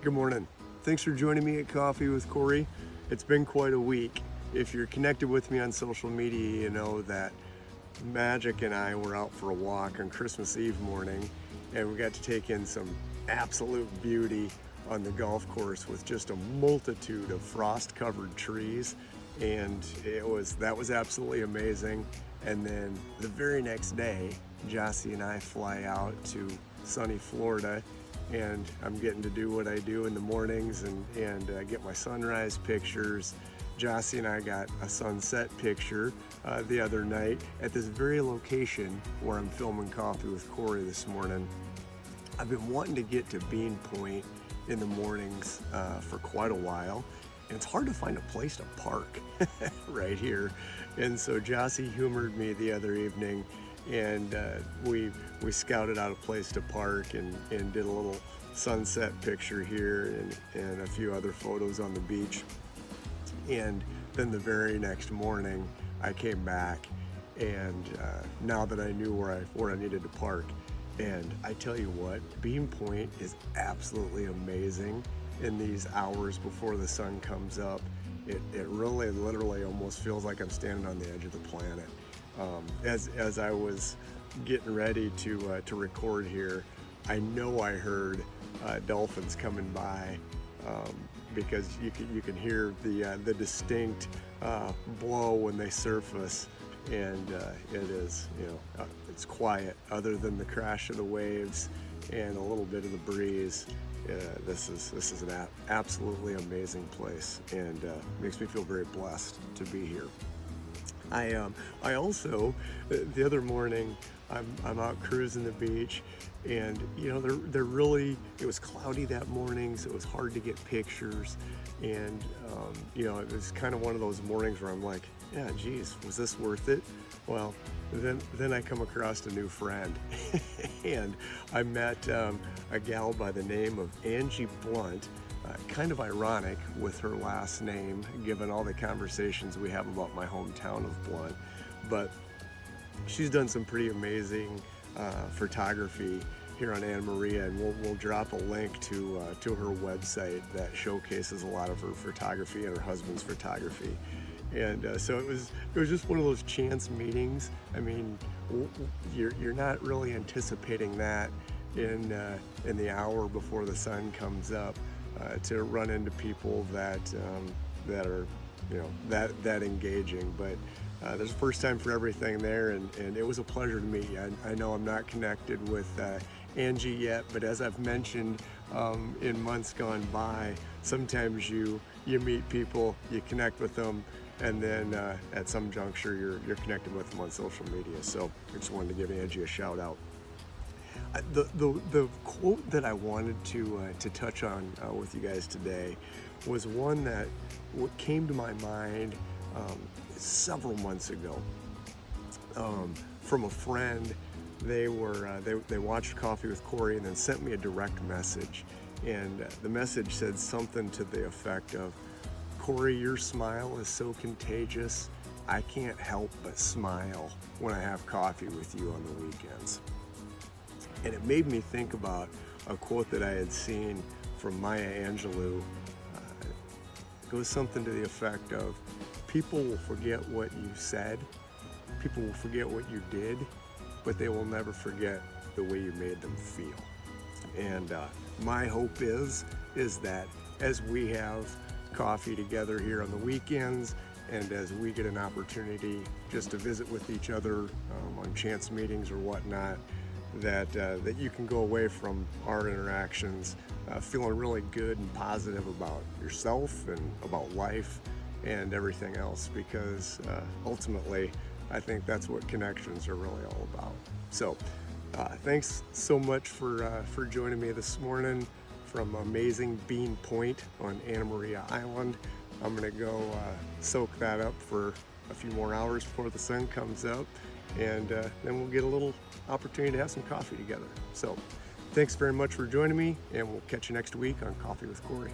Good morning. Thanks for joining me at Coffee with Kory. It's been quite a week. If you're connected with me on social media, you know that Magic and I were out for a walk on Christmas Eve morning, and we got to take in some absolute beauty on the golf course with just a multitude of frost-covered trees, and that was absolutely amazing. And then the very next day, Jossie and I fly out to sunny Florida, and I'm getting to do what I do in the mornings and get my sunrise pictures. Jossie and I got a sunset picture the other night at this very location where I'm filming Coffee with Kory this morning. I've been wanting to get to Bean Point in the mornings for quite a while, and it's hard to find a place to park right here. And so Jossie humored me the other evening, and we scouted out a place to park and did a little sunset picture here and a few other photos on the beach. And then the very next morning I came back, and now that I knew where I needed to park, and I tell you what, Bean Point is absolutely amazing in these hours before the sun comes up. It really literally almost feels like I'm standing on the edge of the planet. As I was getting ready to record here, I know I heard dolphins coming by, because you can hear the distinct blow when they surface, and it is, it's quiet other than the crash of the waves and a little bit of the breeze. This is an absolutely amazing place, and makes me feel very blessed to be here. I also, the other morning, I'm out cruising the beach, and they're really, it was cloudy that morning, so it was hard to get pictures, and it was kind of one of those mornings where I'm like, yeah, geez, was this worth it? Well, then I come across a new friend, and I met a gal by the name of Angie Blunt. Kind of ironic with her last name, given all the conversations we have about my hometown of Blunt, but she's done some pretty amazing photography here on Anna Maria, and we'll drop a link to her website that showcases a lot of her photography and her husband's photography. And so it was just one of those chance meetings. I mean, you're not really anticipating that in the hour before the sun comes up, to run into people that are that engaging. But there's a first time for everything there, and it was a pleasure to meet you. I know I'm not connected with Angie yet, but as I've mentioned in months gone by, sometimes you meet people, you connect with them, and then at some juncture you're connected with them on social media. So I just wanted to give Angie a shout out. The quote that I wanted to touch on with you guys today was one that came to my mind several months ago from a friend. They watched Coffee with Kory and then sent me a direct message, and the message said something to the effect of, "Kory, your smile is so contagious. I can't help but smile when I have coffee with you on the weekends." And it made me think about a quote that I had seen from Maya Angelou. It goes something to the effect of, "People will forget what you said, people will forget what you did, but they will never forget the way you made them feel." And my hope is that as we have coffee together here on the weekends, and as we get an opportunity just to visit with each other on chance meetings or whatnot, that you can go away from our interactions feeling really good and positive about yourself and about life and everything else, because ultimately I think that's what connections are really all about. So thanks so much for joining me this morning from amazing Bean Point on Anna Maria Island. I'm gonna go soak that up for a few more hours before the sun comes up, and then we'll get a little opportunity to have some coffee together. So thanks very much for joining me, and we'll catch you next week on Coffee with Kory.